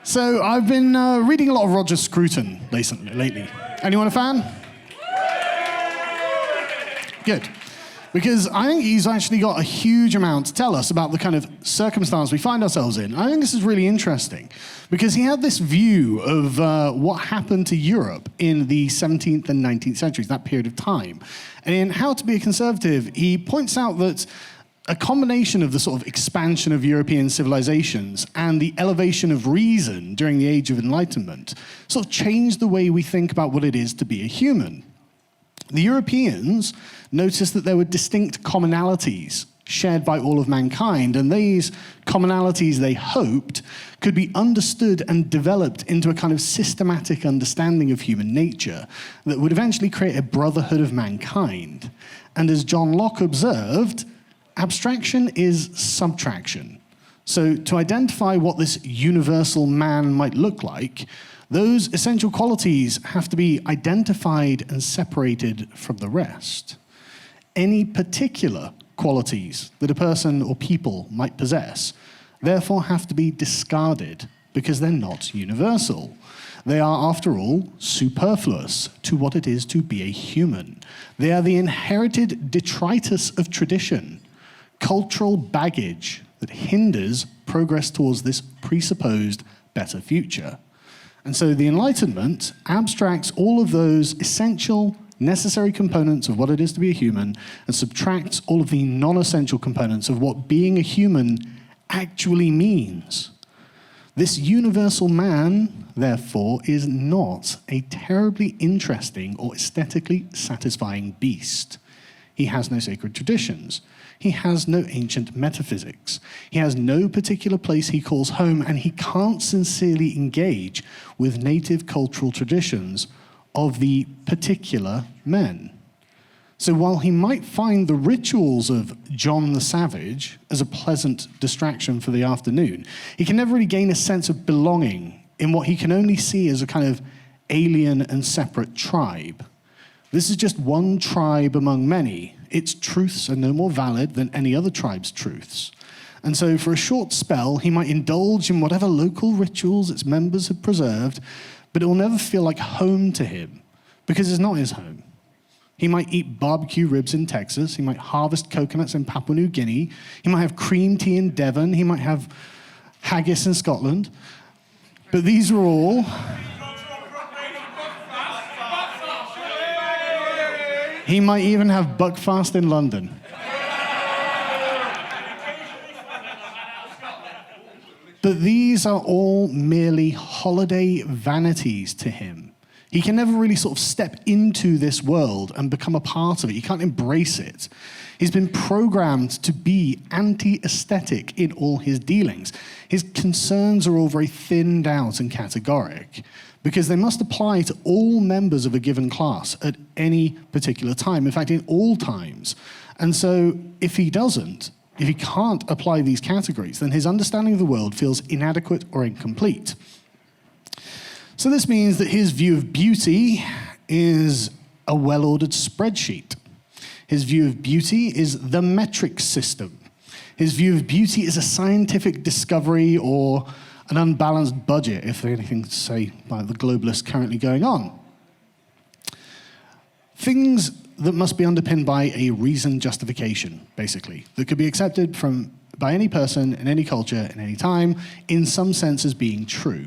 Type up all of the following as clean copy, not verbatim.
So I've been reading a lot of Roger Scruton lately. Anyone a fan? Good. Because I think he's actually got a huge amount to tell us about the kind of circumstance we find ourselves in. I think this is really interesting because he had this view of what happened to Europe in the 17th and 19th centuries, that period of time. And in How to Be a Conservative, he points out that a combination of the sort of expansion of European civilizations and the elevation of reason during the Age of Enlightenment sort of changed the way we think about what it is to be a human. The Europeans noticed that there were distinct commonalities shared by all of mankind, and these commonalities, they hoped, could be understood and developed into a kind of systematic understanding of human nature that would eventually create a brotherhood of mankind. And as John Locke observed, abstraction is subtraction. So to identify what this universal man might look like, those essential qualities have to be identified and separated from the rest. Any particular qualities that a person or people might possess therefore have to be discarded because they're not universal. They are, after all, superfluous to what it is to be a human. They are the inherited detritus of tradition, cultural baggage that hinders progress towards this presupposed better future. And so the Enlightenment abstracts all of those essential, necessary components of what it is to be a human and subtracts all of the non-essential components of what being a human actually means. This universal man, therefore, is not a terribly interesting or aesthetically satisfying beast. He has no sacred traditions. He has no ancient metaphysics. He has no particular place he calls home, and he can't sincerely engage with native cultural traditions of the particular men. So while he might find the rituals of John the Savage as a pleasant distraction for the afternoon, he can never really gain a sense of belonging in what he can only see as a kind of alien and separate tribe. This is just one tribe among many. Its truths are no more valid than any other tribe's truths. And so for a short spell, he might indulge in whatever local rituals its members have preserved, but it will never feel like home to him because it's not his home. He might eat barbecue ribs in Texas. He might harvest coconuts in Papua New Guinea. He might have cream tea in Devon. He might have haggis in Scotland. But these are all... He might even have Buckfast in London. But these are all merely holiday vanities to him. He can never really sort of step into this world and become a part of it. He can't embrace it. He's been programmed to be anti-aesthetic in all his dealings. His concerns are all very thinned out and categoric, because they must apply to all members of a given class at any particular time, in fact, in all times. And so if he can't apply these categories, then his understanding of the world feels inadequate or incomplete. So this means that his view of beauty is a well-ordered spreadsheet. His view of beauty is the metric system. His view of beauty is a scientific discovery or an unbalanced budget, if there's anything to say by the globalists currently going on. Things that must be underpinned by a reasoned justification, basically, that could be accepted by any person in any culture in any time, in some sense as being true.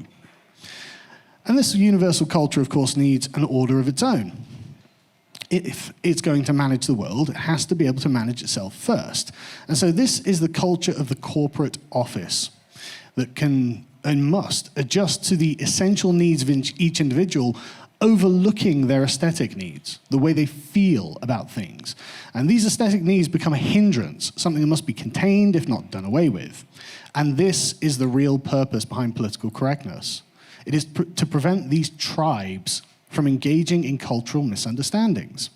And this universal culture, of course, needs an order of its own. If it's going to manage the world, it has to be able to manage itself first. And so this is the culture of the corporate office that can and must adjust to the essential needs of each individual, overlooking their aesthetic needs, the way they feel about things. And these aesthetic needs become a hindrance, something that must be contained, if not done away with. And this is the real purpose behind political correctness. It is to prevent these tribes from engaging in cultural misunderstandings.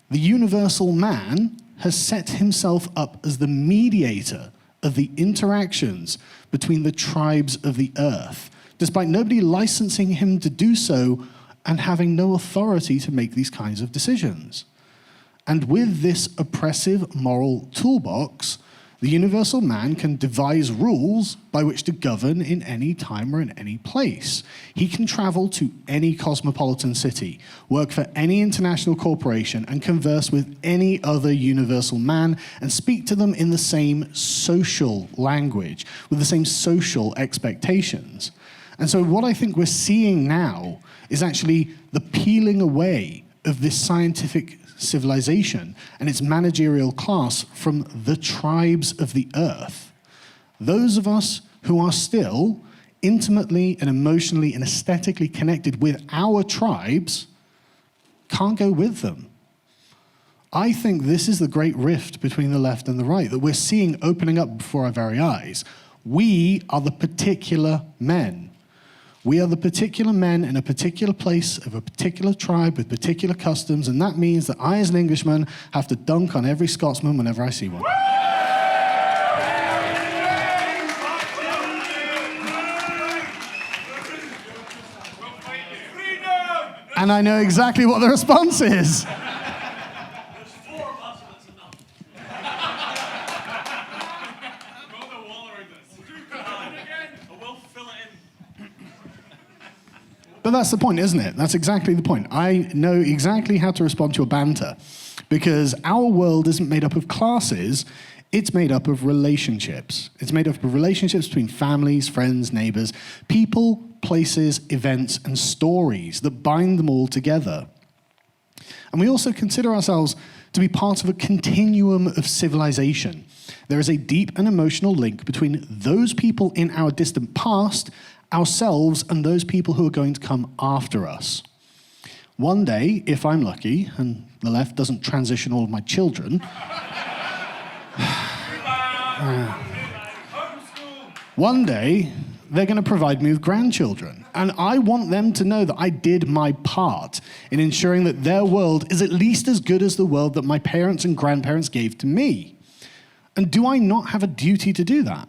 The universal man has set himself up as the mediator of the interactions between the tribes of the earth, despite nobody licensing him to do so and having no authority to make these kinds of decisions. And with this oppressive moral toolbox, The universal man can devise rules by which to govern in any time or in any place. He can travel to any cosmopolitan city, work for any international corporation, and converse with any other universal man and speak to them in the same social language, with the same social expectations. And so what I think we're seeing now is actually the peeling away of this scientific civilization and its managerial class from the tribes of the earth. Those of us who are still intimately and emotionally and aesthetically connected with our tribes can't go with them. I think this is the great rift between the left and the right that we're seeing opening up before our very eyes. We are the particular men. We are the particular men in a particular place of a particular tribe with particular customs, and that means that I, as an Englishman, have to dunk on every Scotsman whenever I see one. And I know exactly what the response is. But that's the point, isn't it? That's exactly the point. I know exactly how to respond to your banter, because our world isn't made up of classes, it's made up of relationships. It's made up of relationships between families, friends, neighbors, people, places, events, and stories that bind them all together. And we also consider ourselves to be part of a continuum of civilization. There is a deep and emotional link between those people in our distant past, ourselves, and those people who are going to come after us. One day, if I'm lucky, and the left doesn't transition all of my children, one day, they're going to provide me with grandchildren. And I want them to know that I did my part in ensuring that their world is at least as good as the world that my parents and grandparents gave to me. And do I not have a duty to do that?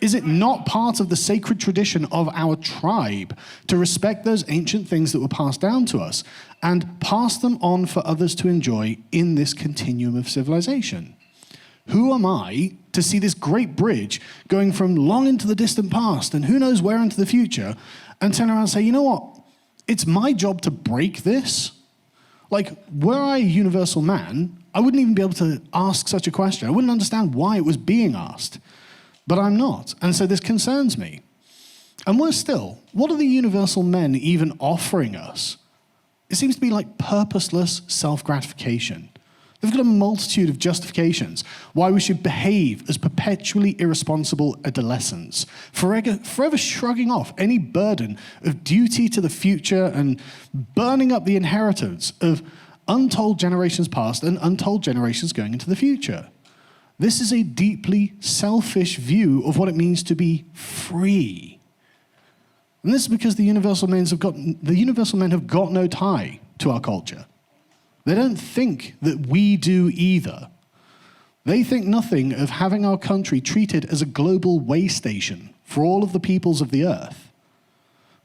Is it not part of the sacred tradition of our tribe to respect those ancient things that were passed down to us and pass them on for others to enjoy in this continuum of civilization? Who am I to see this great bridge going from long into the distant past and who knows where into the future and turn around and say, you know what, it's my job to break this? Like, were I a universal man, I wouldn't even be able to ask such a question. I wouldn't understand why it was being asked. But I'm not, and so this concerns me. And worse still, what are the universal men even offering us? It seems to be like purposeless self-gratification. They've got a multitude of justifications why we should behave as perpetually irresponsible adolescents, forever shrugging off any burden of duty to the future and burning up the inheritance of untold generations past and untold generations going into the future. This is a deeply selfish view of what it means to be free. And this is because the universal men have got no tie to our culture. They don't think that we do either. They think nothing of having our country treated as a global way station for all of the peoples of the earth.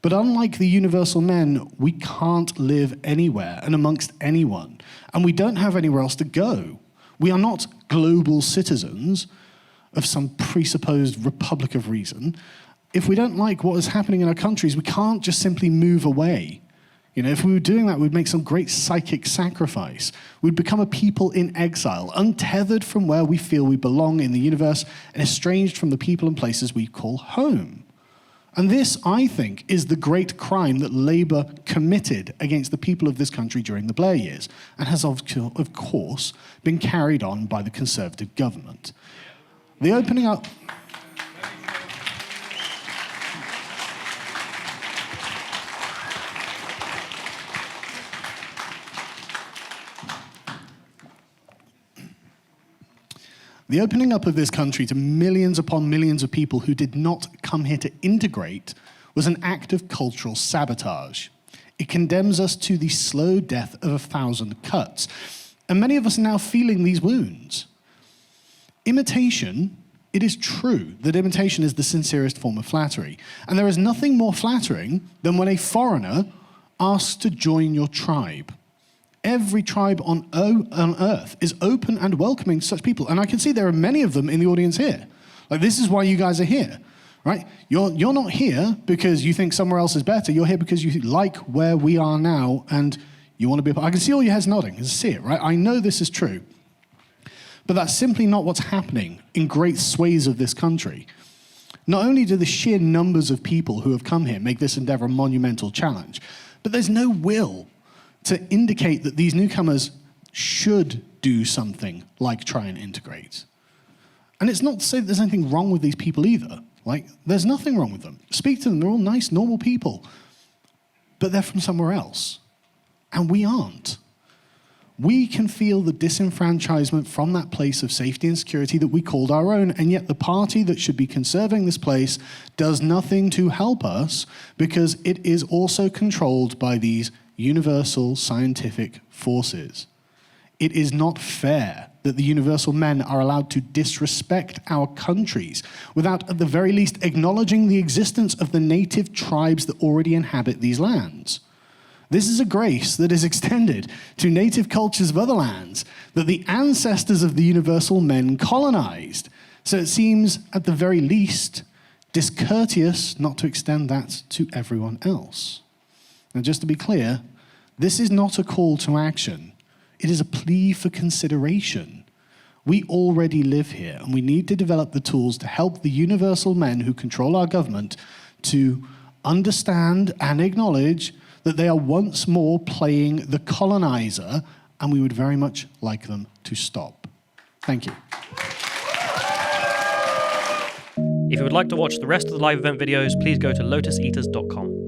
But unlike the universal men, we can't live anywhere and amongst anyone, and we don't have anywhere else to go. We are not global citizens of some presupposed republic of reason. If we don't like what is happening in our countries, we can't just simply move away. You know, if we were doing that, we'd make some great psychic sacrifice. We'd become a people in exile, untethered from where we feel we belong in the universe and estranged from the people and places we call home. And this, I think, is the great crime that Labour committed against the people of this country during the Blair years, and has, of course, been carried on by the Conservative government. The opening up... The opening up of this country to millions upon millions of people who did not come here to integrate was an act of cultural sabotage. It condemns us to the slow death of 1,000 cuts, and many of us are now feeling these wounds. Imitation, it is true that imitation is the sincerest form of flattery, and there is nothing more flattering than when a foreigner asks to join your tribe. Every tribe on earth is open and welcoming to such people. And I can see there are many of them in the audience here. Like, this is why you guys are here, right? You're not here because you think somewhere else is better. You're here because you like where we are now and you want to be a part. I can see all your heads nodding. I can see it, right? I know this is true. But that's simply not what's happening in great swathes of this country. Not only do the sheer numbers of people who have come here make this endeavor a monumental challenge, but there's no will to indicate that these newcomers should do something like try and integrate. And it's not to say that there's anything wrong with these people either. Like, there's nothing wrong with them. Speak to them, they're all nice, normal people. But they're from somewhere else. And we aren't. We can feel the disenfranchisement from that place of safety and security that we called our own, and yet the party that should be conserving this place does nothing to help us because it is also controlled by these universal scientific forces. It is not fair that the universal men are allowed to disrespect our countries without at the very least acknowledging the existence of the native tribes that already inhabit these lands. This is a grace that is extended to native cultures of other lands that the ancestors of the universal men colonized. So it seems, at the very least, discourteous not to extend that to everyone else. Now, just to be clear, this is not a call to action. It is a plea for consideration. We already live here, and we need to develop the tools to help the universal men who control our government to understand and acknowledge that they are once more playing the colonizer, and we would very much like them to stop. Thank you. If you would like to watch the rest of the live event videos, please go to lotuseaters.com.